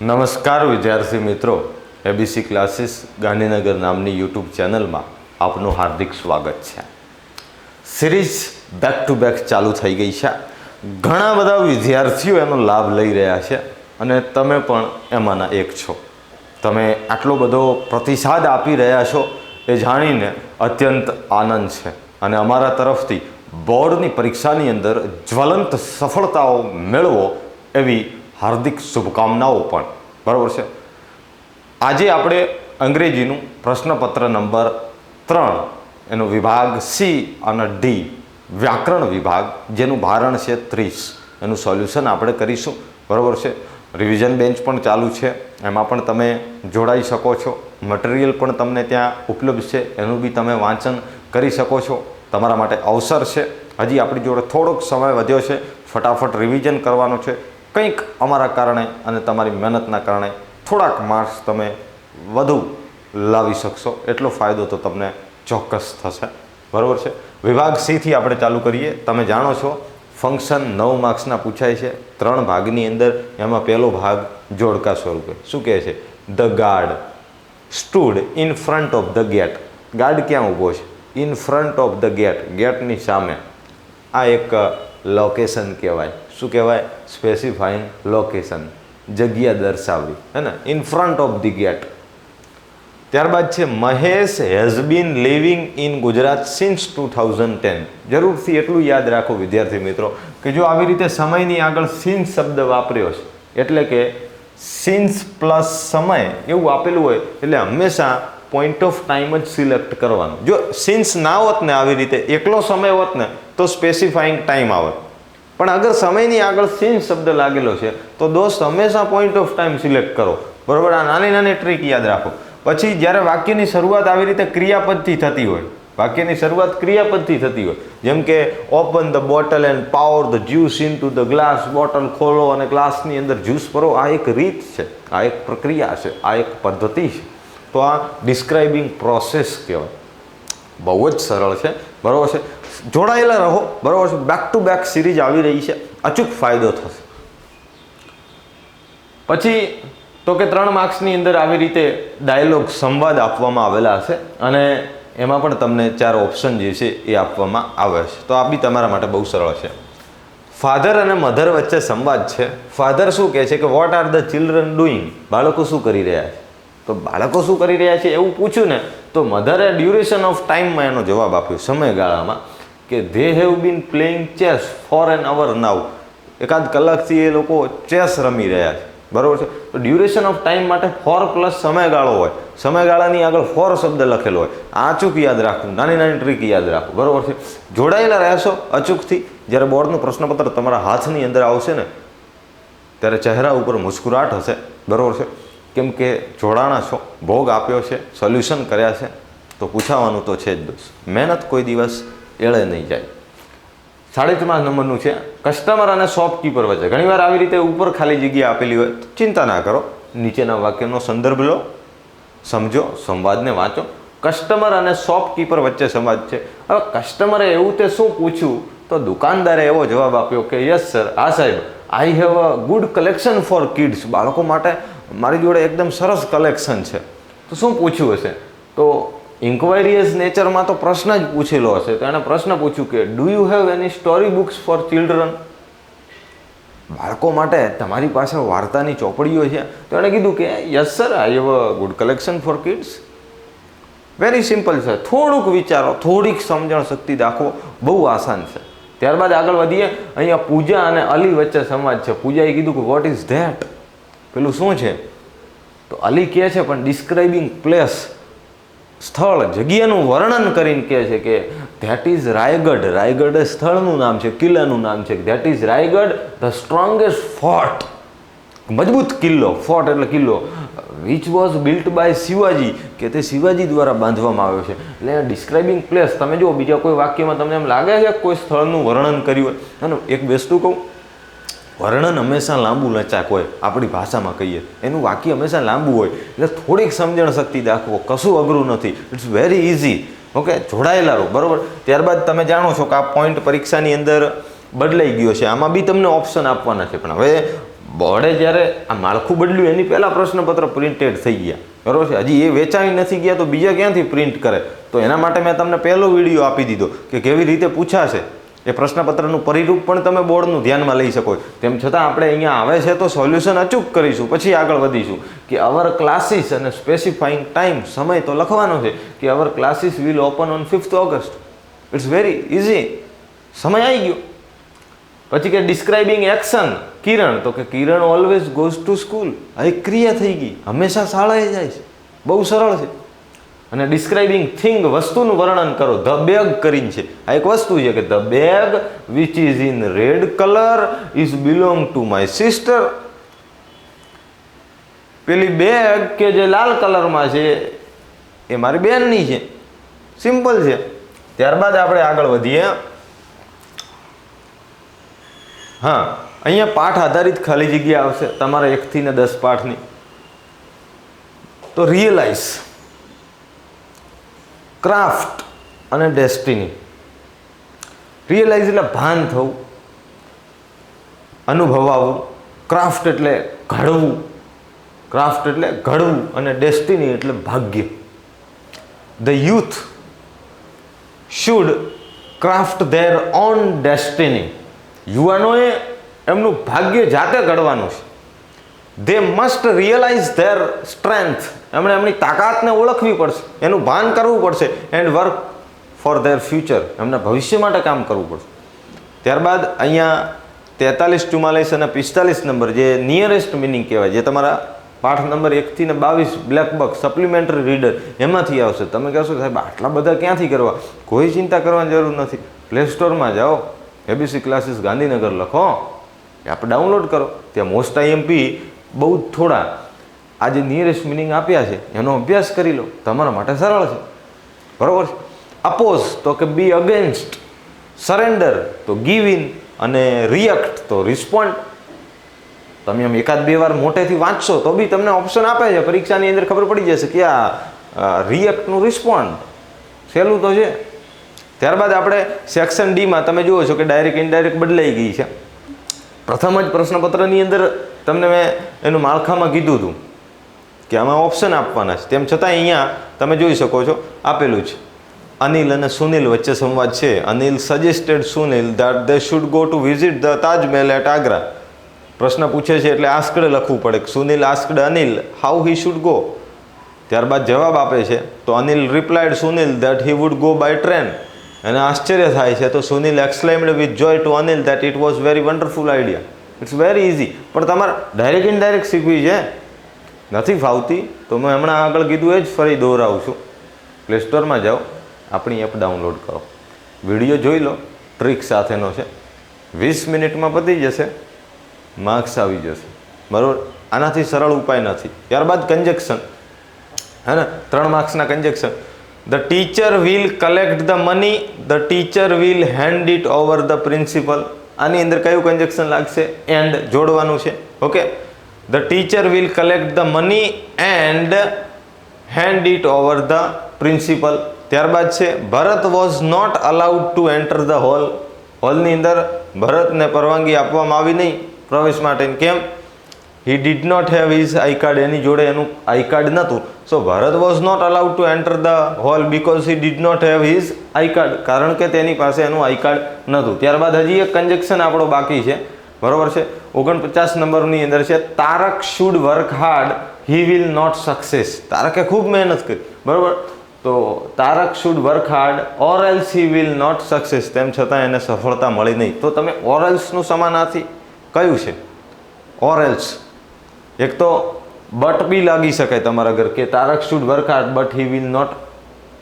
નમસ્કાર વિદ્યાર્થી મિત્રો, એબીસી ક્લાસીસ ગાંધીનગર નામની યુટ્યુબ ચેનલમાં આપનું હાર્દિક સ્વાગત છે. સિરીઝ બેક ટુ બેક ચાલુ થઈ ગઈ છે. ઘણા બધા વિદ્યાર્થીઓ એનો લાભ લઈ રહ્યા છે અને તમે પણ એમાંના એક છો. તમે આટલો બધો પ્રતિસાદ આપી રહ્યા છો એ જાણીને અત્યંત આનંદ છે અને અમારા તરફથી બોર્ડની પરીક્ષાની અંદર જ્વલંત સફળતાઓ મેળવો એવી હાર્દિક શુભકામનાઓ પણ. બરાબર છે. આજે આપણે અંગ્રેજીનું પ્રશ્નપત્ર નંબર 3 એનો વિભાગ સી અને ડી વ્યાકરણ વિભાગ, જેનું ભારણ છે 30, એનું સોલ્યુશન આપણે કરીશું. બરાબર છે. રિવિઝન બેન્ચ પણ ચાલુ છે, એમાં પણ તમે જોડાઈ શકો છો. મટીરિયલ પણ તમને ત્યાં ઉપલબ્ધ છે, એનું બી તમે વાંચન કરી શકો છો. તમારા માટે અવસર છે. હજી આપણી જોડે થોડોક સમય વધ્યો છે, ફટાફટ રિવિઝન કરવાનો છે. કંઈક અમારા કારણે અને તમારી મહેનતના કારણે થોડાક માર્ક્સ તમે વધુ લાવી શકશો, એટલો ફાયદો તો તમને ચોક્કસ થશે. બરાબર છે. વિભાગ સીથી આપણે ચાલુ કરીએ. તમે જાણો છો ફંક્શન 9 માર્ક્સના પૂછાય છે 3 ભાગની અંદર. એમાં પહેલો ભાગ જોડકા સ્વરૂપે શું કહે છે? The guard stood in front of the gate. Guard ક્યાં ઊભો છે? In front of the gate, ગેટની સામે. આ એક લોકેશન કહેવાય. શું કહેવાય? સ્પેસિફાઈંગ લોકેશન, જગ્યા દર્શાવવી, હે ને, in front of the gate. ત્યારબાદ છે Mahesh has been living in Gujarat since 2010. જરૂરથી એટલું યાદ રાખો વિદ્યાર્થી મિત્રો કે જો આવી રીતે સમયની આગળ સિન્સ શબ્દ વાપર્યો છે એટલે કે સિન્સ પ્લસ સમય એવું આપેલું હોય એટલે હંમેશા પોઈન્ટ ઓફ ટાઈમ જ સિલેક્ટ કરવાનો. જો સિન્સ ના હોત ને, આવી રીતે એકલો સમય હોત ને, તો સ્પેસિફાઈંગ ટાઈમ આવત. પણ અગર સમયની આગળ સિન્સ શબ્દ લાગેલો છે તો દોસ્ત હંમેશા પોઈન્ટ ઓફ ટાઈમ સિલેક્ટ કરો. બરાબર. આ નાની નાની ટ્રીક યાદ રાખો. પછી જ્યારે વાક્યની શરૂઆત આવી રીતે ક્રિયાપદથી થતી હોય, વાક્યની શરૂઆત ક્રિયાપદથી થતી હોય, જેમ કે open the bottle end power the juice in to the glass. Bottle ખોલો અને ગ્લાસની અંદર જ્યુસ ભરો. આ એક રીત છે, આ એક પ્રક્રિયા છે, આ એક પદ્ધતિ છે. તો આ ડિસ્ક્રાઇબિંગ પ્રોસેસ કહેવાય. બહુ જ સરળ છે. બરાબર છે. જોડાયેલા રહો. બરાબર છે. બેક ટુ બેક સિરીઝ આવી રહી છે, અચૂક ફાયદો થશે. પછી તો કે 3 માર્ક્સની અંદર આવી રીતે ડાયલોગ, સંવાદ આપવામાં આવેલા હશે અને એમાં પણ તમને 4 ઓપ્શન જે છે એ આપવામાં આવે છે. તો આ બી તમારા માટે બહુ સરળ છે. ફાધર અને મધર વચ્ચે સંવાદ છે. ફાધર શું કહે છે કે what are the children doing? બાળકો શું કરી રહ્યા છે? તો બાળકો શું કરી રહ્યા છે એવું પૂછ્યું ને, તો મધરે ડ્યુરેશન ઓફ ટાઈમમાં એનો જવાબ આપ્યો, સમયગાળામાં, કે they have been playing chess for an hour now. એકાદ કલાકથી એ લોકો ચેસ રમી રહ્યા છે. બરાબર છે. તો ડ્યુરેશન ઓફ ટાઈમ માટે ફોર પ્લસ સમયગાળો હોય, સમયગાળાની આગળ ફોર શબ્દ લખેલો હોય. આ અચૂક યાદ રાખવું, નાની નાની ટ્રીક યાદ રાખવું. બરાબર છે. જોડાયેલા રહેશો અચૂકથી. જ્યારે બોર્ડનું પ્રશ્નપત્ર તમારા હાથની અંદર આવશે ને, ત્યારે ચહેરા ઉપર મુસ્કુરાટ હશે. બરાબર છે. કેમ કે જોડાણા છો, ભોગ આપ્યો છે, સોલ્યુશન કર્યા છે, તો પૂછાવાનું તો છે જ દોસ્ત. મહેનત કોઈ દિવસ એળે નહીં જાય. 43 નંબરનું છે કસ્ટમર અને શોપકીપર વચ્ચે. ઘણીવાર આવી રીતે ઉપર ખાલી જગ્યા આપેલી હોય તો ચિંતા ના કરો, નીચેના વાક્યનો સંદર્ભ લો, સમજો, સંવાદને વાંચો. કસ્ટમર અને શોપકીપર વચ્ચે સંવાદ છે. હવે કસ્ટમરે એવું તે શું પૂછ્યું તો દુકાનદારે એવો જવાબ આપ્યો કે યસ સર, હા સાહેબ, I have a good collection four kids. બાળકો માટે મારી જોડે એકદમ સરસ કલેક્શન છે. તો શું પૂછ્યું હશે? તો ઇન્ક્વાયરીઝ નેચરમાં તો પ્રશ્ન જ પૂછેલો હશે. તો એણે પ્રશ્ન પૂછ્યું કે do you have any story books four children? બાળકો માટે તમારી પાસે વાર્તાની ચોપડીઓ છે? તો એણે કીધું કે yes sir, I have a good collection four kids. Very simple છે. થોડુંક વિચારો, થોડીક સમજણ શક્તિ દાખવો, બહુ આસાન છે. ત્યારબાદ આગળ વધીએ. અહીંયા પૂજા અને અલી વચ્ચે સંવાદ છે. પૂજાએ કીધું કે વોટ ઇઝ ધેટ? પેલું શું છે? તો અલી કહે છે પણ ડિસ્ક્રાઇબિંગ પ્લેસ, સ્થળ, જગ્યાનું વર્ણન કરીને કહે છે કે ધેટ ઇઝ રાયગઢ. રાયગઢ એ સ્થળનું નામ છે, કિલ્લાનું નામ છે. That is Raigad the strongest fort. મજબૂત કિલ્લો, ફોર્ટ એટલે કિલ્લો, which was built by Shivaji, કે તે શિવાજી દ્વારા બાંધવામાં આવ્યો છે. એટલે ડિસ્ક્રાઇબિંગ પ્લેસ. તમે જુઓ બીજા કોઈ વાક્યમાં તમને એમ લાગે છે કોઈ સ્થળનું વર્ણન કર્યું હોય? અને એક વસ્તુ કહું, વર્ણન હંમેશા લાંબુ લચાક હોય. આપણી ભાષામાં કહીએ એનું વાક્ય હંમેશા લાંબુ હોય. એટલે થોડીક સમજણ શક્તિ દાખવો, કશું અઘરું નથી. It's very easy. ઓકે, જોડાયેલા રહો. બરાબર. ત્યારબાદ તમે જાણો છો કે આ પોઈન્ટ પરીક્ષાની અંદર બદલાઈ ગયો છે. આમાં બી તમને ઓપ્શન આપવાના છે, પણ હવે બોર્ડે જ્યારે આ માળખું બદલ્યું એની પહેલાં પ્રશ્નપત્ર પ્રિન્ટેડ થઈ ગયા, બરાબર છે. હજી એ વેચાઈ નથી ગયા તો બીજા ક્યાંથી પ્રિન્ટ કરે? તો એના માટે મેં તમને પહેલો વિડીયો આપી દીધો કે કેવી રીતે પૂછાશે એ પ્રશ્નપત્રનું પરિરૂપ પણ તમે બોર્ડનું ધ્યાનમાં લઈ શકો. તેમ છતાં આપણે અહીંયા આવે છે તો સોલ્યુશન અચૂક કરીશું, પછી આગળ વધીશું કે અવર ક્લાસીસ અને સ્પેસિફાઈંગ ટાઈમ, સમય તો લખવાનો છે કે our classes will open on 5th August. It's very easy, સમય આવી ગયો. પછી કે ડિસ્ક્રાઇબિંગ એક્શન, કિરણ, તો કે કિરણ ઓલવેઝ ગોઝ ટુ સ્કૂલ. આ એક ક્રિયા થઈ ગઈ, હંમેશા શાળાએ જાય છે, બહુ સરળ છે. અને ડિસ્ક્રાઇબિંગ થિંગ, વસ્તુનું વર્ણન કરો, ધ બેગ કરીને છે. આ એક વસ્તુ છે કે the bag which is in red colour is belong to my sister. પેલી બેગ કે જે લાલ કલરમાં છે એ મારી બેનની છે. સિમ્પલ છે. ત્યારબાદ આપણે આગળ વધીએ. હા, અહીંયા પાઠ આધારિત ખાલી જગ્યા આવશે તમારા 1 થી 10 પાઠની. તો રિયલાઇઝ, ક્રાફ્ટ અને ડેસ્ટિની. રિયલાઇઝ એટલે ભાન થવું, અનુભવાવું. ક્રાફ્ટ એટલે ઘડવું, ક્રાફ્ટ એટલે ઘડવું, અને ડેસ્ટિની એટલે ભાગ્ય. The youth should craft their own destiny. યુવાનોએ એમનું ભાગ્ય જાતે ઘડવાનું છે. They must realise their strength. એમણે એમની તાકાતને ઓળખવી પડશે, એનું ભાન કરવું પડશે. And work for their future. એમના ભવિષ્ય માટે કામ કરવું પડશે. ત્યારબાદ અહીંયા 43, 44 અને 45 નંબર જે નિયરેસ્ટ મિનિંગ કહેવાય, જે તમારા પાઠ નંબર 1 થી 22 બ્લેક બક સપ્લિમેન્ટરી રીડર એમાંથી આવશે. તમે કહેશો સાહેબ આટલા બધા ક્યાંથી કરવા? કોઈ ચિંતા કરવાની જરૂર નથી. પ્લે સ્ટોરમાં જાઓ, એબીસી ક્લાસીસ ગાંધીનગર લખો, એપ ડાઉનલોડ કરો. ત્યાં મોસ્ટ આઈએમપી બહુ જ થોડા આ જે નિયરેસ્ટ મિનિંગ આપ્યા છે એનો અભ્યાસ કરી લો, તમારા માટે સરળ છે, બરાબર છે. અપોઝ તો કે બી અગેન્સ્ટ, સરેન્ડર તો ગીવ ઇન, અને રિએક્ટ તો રિસ્પોન્ડ. તમે આમ 1-2 વાર મોટેથી વાંચશો તો બી તમને ઓપ્શન આપે છે, પરીક્ષાની અંદર ખબર પડી જશે કે આ રિએક્ટનું રિસ્પોન્ડ. સહેલું તો છે. ત્યારબાદ આપણે સેક્શન ડીમાં તમે જુઓ છો કે ડાયરેક્ટ ઇનડાયરેક્ટ બદલાઈ ગઈ છે. પ્રથમ જ પ્રશ્નપત્રની અંદર તમને મેં એનું માળખામાં કીધું હતું કે આમાં ઓપ્શન આપવાના છે. તેમ છતાં અહીંયા તમે જોઈ શકો છો આપેલું છે. અનિલ અને સુનિલ વચ્ચે સંવાદ છે. Anil suggested Sunil that they should go to visit the Taj Mahal at Agra. પ્રશ્ન પૂછે છે એટલે આસ્કડ લખવું પડે. Sunil asked Anil how he should go. ત્યારબાદ જવાબ આપે છે તો Anil replied Sunil that he would go by train. એને આશ્ચર્ય થાય છે તો Sunil exclaimed with joy to Anil that it was very wonderful idea. It's very easy. પણ તમારે ડાયરેક્ટ ઇનડાયરેક્ટ શીખવી છે, નથી ફાવતી તો મેં હમણાં આગળ કીધું એ જ ફરી દોહરાવું છું. પ્લે સ્ટોરમાં જાઓ, આપણી એપ ડાઉનલોડ કરો, વિડીયો જોઈ લો, ટ્રીક સાથેનો છે. 20 મિનિટમાં પતી જશે, માર્ક્સ આવી જશે, બરાબર. આનાથી સરળ ઉપાય નથી. ત્યારબાદ કંજક્શન, હે ને, 3 માર્ક્સના conjunction. The teacher will collect the money, the teacher will hand it over the principal. આની અંદર કયું કંજક્શન લાગશે? એન્ડ જોડવાનું છે. Okay, the teacher will collect the money and hand it over the principal. ત્યારબાદ છે Bharat was not allowed to enter the hall. હોલની અંદર ભરતને પરવાનગી આપવામાં આવી નહીં પ્રવેશ માટે. કેમ? He did not have his I card. એની જોડે એનું આઈ કાર્ડ નહોતું. So Bharat was not allowed to enter the hall because he did not have his I card. કારણ કે તેની પાસે એનું આઈ કાર્ડ નહોતું. ત્યારબાદ હજી એક કંજક્શન આપણો બાકી છે, બરાબર છે. 49 નંબરની અંદર છે Tarak should work hard he will not success. તારકે ખૂબ મહેનત કરી, બરાબર. તો Tarak should work hard or else he will not success. તેમ છતાં એને સફળતા મળી નહીં. તો તમે ઓર એલ્સનું સમાનાર્થી કયું છે? Or else. એક તો બટ બી લાગી શકાય તમારા ઘર કે Tarak should work hard but he will not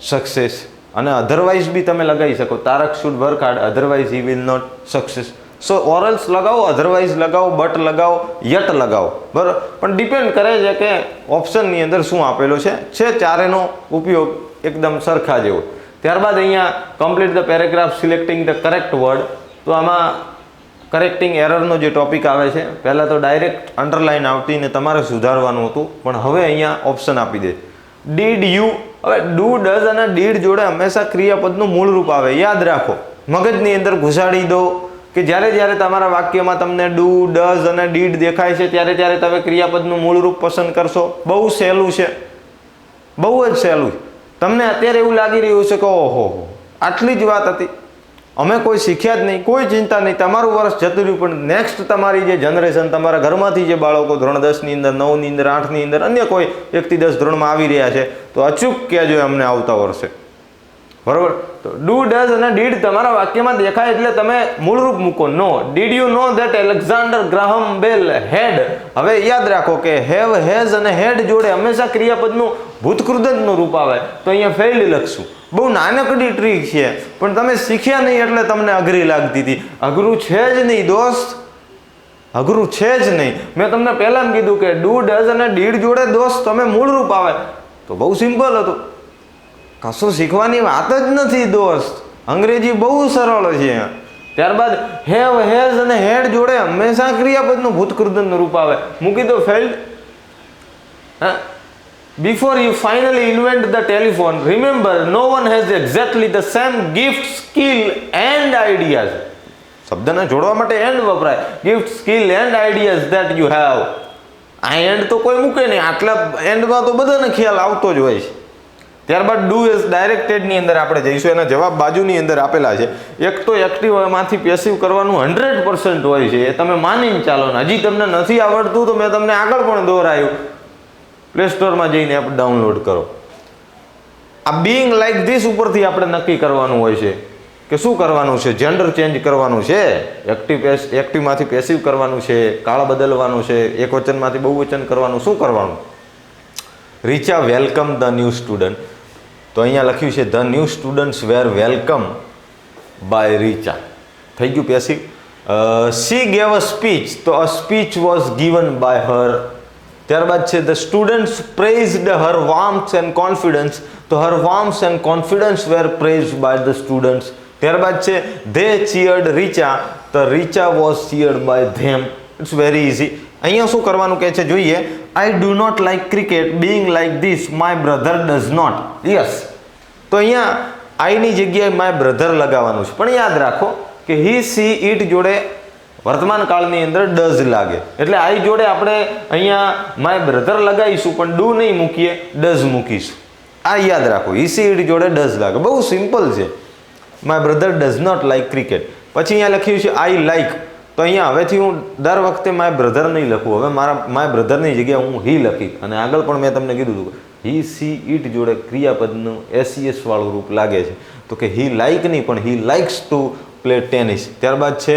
success. અને અધરવાઇઝ બી તમે લગાવી શકો, Tarak should work hard otherwise he will not success. So or else લગાવો, અધરવાઇઝ લગાવો, બટ લગાવો, યટ લગાવો, બરાબર. પણ ડિપેન્ડ કરે છે કે ઓપ્શનની અંદર શું આપેલો છે ચારેનો ઉપયોગ એકદમ સરખા જેવો. ત્યારબાદ અહીંયા complete the paragraph selecting the correct word. તો આમાં કરેક્ટિંગ એરરનો જે ટોપિક આવે છે, પહેલાં તો ડાયરેક્ટ અંડરલાઇન આવતી ને તમારે સુધારવાનું હતું, પણ હવે અહીંયા ઓપ્શન આપી દે. Did you. હવે ડુ, ડઝ અને ડીડ જોડે હંમેશા ક્રિયાપદનું મૂળ રૂપ આવે, યાદ રાખો. મગજની અંદર ઘુસાડી દો કે જ્યારે જ્યારે તમારા વાક્યમાં તમને ડુ, ડઝ અને ડીડ દેખાય છે ત્યારે ત્યારે તમે ક્રિયાપદનું મૂળરૂપ પસંદ કરશો. બહુ સહેલું છે, બહુ જ સહેલું. તમને અત્યારે એવું લાગી રહ્યું છે કે ઓહો આટલી જ વાત હતી, અમે કોઈ શીખ્યા જ નહીં. કોઈ ચિંતા નહીં, તમારું વર્ષ જતું રહ્યું, પણ નેક્સ્ટ તમારી જે જનરેશન, તમારા ઘરમાંથી જે બાળકો ધોરણ 10ની અંદર, 9ની અંદર, 8ની અંદર, અન્ય કોઈ 1 થી 10 ધોરણમાં આવી રહ્યા છે, તો અચૂક કહેજો અમને આવતા વર્ષે. બરોબર? તો ડુ, ડઝ અને ડીડ તમારા વાક્યમાં દેખાય એટલે તમે મૂળરૂપ મૂકો. No. Did you know that Alexander Graham Bell had. હવે યાદ રાખો કે હેવ, હેઝ અને હેડ જોડે હંમેશા ક્રિયાપદનું ભૂતકૃદંતનું રૂપ આવે. તો અહીંયા ફેઇલ્ડ લખશું. બહુ નાનકડી ટ્રીક છે, પણ તમે શીખ્યા નહીં એટલે તમને અઘરી લાગતી હતી. અઘરું છે જ નહીં દોસ્ત, અઘરું છે જ નહીં. મેં તમને પહેલાં કીધું કે ડુ, ડઝ અને ડીડ જોડે દોસ્ત તમે મૂળરૂપ આવે તો બહુ સિમ્પલ હતું. કશું શીખવાની વાત જ નથી દોસ્ત, અંગ્રેજી બહુ સરળ છે. ત્યારબાદ હેવ, હેઝ અને હેડ જોડે હંમેશા ક્રિયાપદનું ભૂતકૃદંતનું રૂપ આવે. મૂકી દો ફેલ્ડ. હા, before you finally invent the telephone, remember no one has exactly the same gift, skill and ideas. શબ્દને જોડવા માટે એન્ડ વપરાય. gift, skill and ideas that you have. આ એન્ડ તો કોઈ મૂકે નહીં, આટલા એન્ડમાં તો બધાને ખ્યાલ આવતો જ હોય છે. ત્યારબાદ ડુ ઇઝ ડાયરેક્ટેડની અંદર આપણે જઈશું. એના જવાબ બાજુની અંદર આપેલા છે. એક તો એક્ટિવમાંથી પેસિવ કરવાનું 100% હોય છે, એ તમે માનીને ચાલો. ને હજી તમને નથી આવડતું તો મેં તમને આગળ પણ દોહરાયું. પ્લે સ્ટોરમાં જઈને એપ ડાઉનલોડ કરો. આ બીઈંગ લાઈક ધીસ ઉપરથી આપણે નક્કી કરવાનું હોય છે કે શું કરવાનું છે. જેન્ડર ચેન્જ કરવાનું છે, એક્ટિવમાંથી પેસિવ કરવાનું છે, કાળ બદલવાનું છે, એક વચનમાંથી બહુવચન કરવાનું, શું કરવાનું. Richa welcome the new student. તો અહીંયા લખ્યું છે the new students were welcome by Richa. થઈ ગયું passive. She gave a speech. તો a speech was given by her. ત્યારબાદ છે the students praised her warmth and confidence. તો her warmth and confidence were praised by the students. ત્યારબાદ છે they cheered Richa. તો Richa was cheered by them. It's very easy. અહીંયા શું કરવાનું કહે છે જોઈએ. I do not like cricket being like this, my brother does not. Yes. તો અહીંયા આઈની જગ્યાએ માય બ્રધર લગાવવાનું છે, પણ યાદ રાખો કે હી, સી, ઇટ જોડે વર્તમાન કાળની અંદર ડઝ લાગે. એટલે આઈ જોડે આપણે અહીંયા માય બ્રધર લગાવીશું, પણ ડુ નહીં મૂકીએ, ડઝ મૂકીશું. આ યાદ રાખો. હી, સી, ઇટ જોડે ડઝ લાગે. બહુ સિમ્પલ છે. My brother does not like cricket. પછી અહીંયા લખ્યું છે આઈ લાઇક. તો અહીંયા હવેથી હું દર વખતે માય બ્રધર નહીં લખું. હવે મારા માય બ્રધરની જગ્યાએ હું હી લખી. અને આગળ પણ મેં તમને કીધું હતું હી, સી, ઇટ જોડે ક્રિયાપદનું એસઈએસ વાળું રૂપ લાગે છે. તો કે હી લાઇક નહીં, પણ he likes to play tennis. ત્યારબાદ છે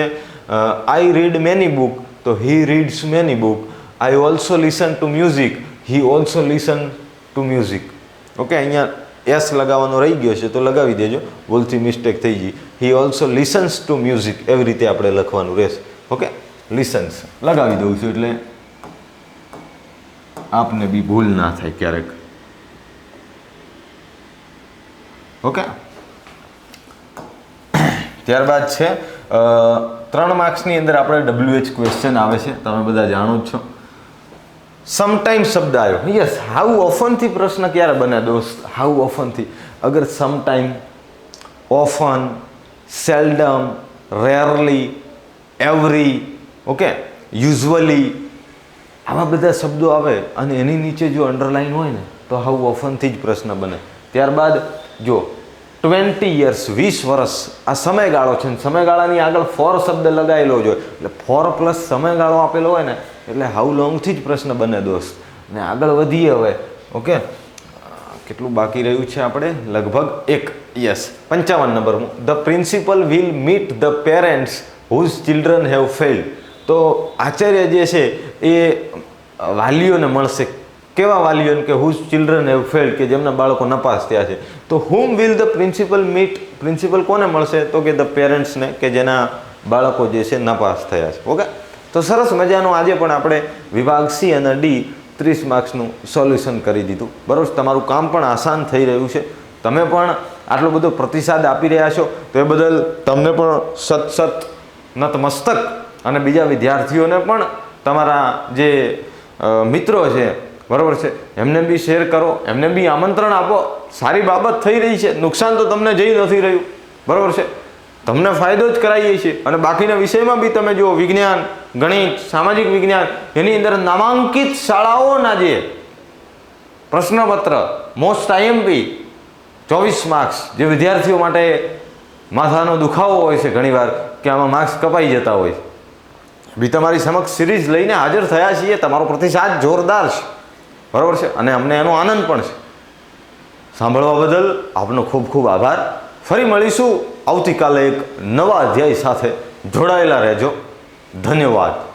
આઈ રીડ મેની બુક. તો he reads many book. I also listen to music. He also listen to music. Okay, અહીંયા એસ લગાવવાનો રહી ગયો છે તો લગાવી દેજો, ભૂલથી મિસ્ટેક થઈ ગઈ. He also listens to music. એવી રીતે આપણે લખવાનું રહેશે. ઓકે, લિસન્સ લગાવી દઉં છું એટલે આપને બી ભૂલ ના થાય ક્યારેક. ઓકે, ત્યારબાદ છે 3 માર્ક્સની અંદર આપણે WH ક્વેશ્ચન આવે છે, તમે બધા જાણો જ છો. સમટાઈમ શબ્દ આવ્યો. યસ, હાઉ ઓફનથી પ્રશ્ન ક્યારે બને દોસ્ત. હાઉ ઓફનથી. અગર sometime, often, seldom, rarely, every, okay, usually, આવા બધા શબ્દો આવે અને એની નીચે જો અંડરલાઈન હોય ને તો હાઉ ઓફનથી જ પ્રશ્ન બને. ત્યારબાદ જો 20 years 20 વર્ષ આ સમયગાળો છે, સમયગાળાની આગળ ફોર શબ્દ લગાવેલો જોઈએ, એટલે ફોર પ્લસ સમયગાળો આપેલો હોય ને એટલે હાઉ લોંગથી જ પ્રશ્ન બને દોસ્ત. અને આગળ વધીએ હવે. ઓકે, કેટલું બાકી રહ્યું છે આપણે? લગભગ 1. Yes, 55 number. The principal will meet the parents whose children have failed. તો આચાર્ય જે છે એ વાલીઓને મળશે. કેવા વાલીઓને? કે હુઝ ચિલ્ડ્રન હેવ ફેલ્ડ, કે જેમના બાળકો નપાસ થયા છે. તો whom will the principal meet. Principal કોને મળશે? તો કે ધ પેરેન્ટ્સને, કે જેના બાળકો જે છે નપાસ થયા છે. ઓકે, તો સરસ મજાનું આજે પણ આપણે વિભાગ સી અને ડી 30 માર્ક્સનું સોલ્યુશન કરી દીધું. બરાબર, તમારું કામ પણ આસાન થઈ રહ્યું છે. તમે પણ આટલો બધો પ્રતિસાદ આપી રહ્યા છો તો એ બદલ તમને પણ સત નતમસ્તક. અને બીજા વિદ્યાર્થીઓને પણ તમારા જે મિત્રો છે, બરાબર છે, એમને બી શેર કરો, એમને બી આમંત્રણ આપો. સારી બાબત થઈ રહી છે, નુકસાન તો તમને જઈ નથી રહ્યું. બરાબર છે, તમને ફાયદો જ કરાવીએ છીએ. અને બાકીના વિષયમાં બી તમે જુઓ, વિજ્ઞાન, ગણિત, સામાજિક વિજ્ઞાન, એની અંદર નામાંકિત શાળાઓના જે પ્રશ્નપત્ર મોસ્ટ આઈએમપી 24 માર્ક્સ, જે વિદ્યાર્થીઓ માટે માથાનો દુખાવો હોય છે ઘણીવાર કે આમાં માર્ક્સ કપાઈ જતા હોય, બી તમારી સમક્ષ સિરીઝ લઈને હાજર થયા છીએ. તમારો પ્રતિસાદ જોરદાર છે, બરાબર છે, અને અમને એનો આનંદ પણ છે. સાંભળવા બદલ આપનો ખૂબ ખૂબ આભાર. ફરી મળીશું આવતીકાલે એક નવા અધ્યાય સાથે. જોડાયેલા રહેજો. ધન્યવાદ.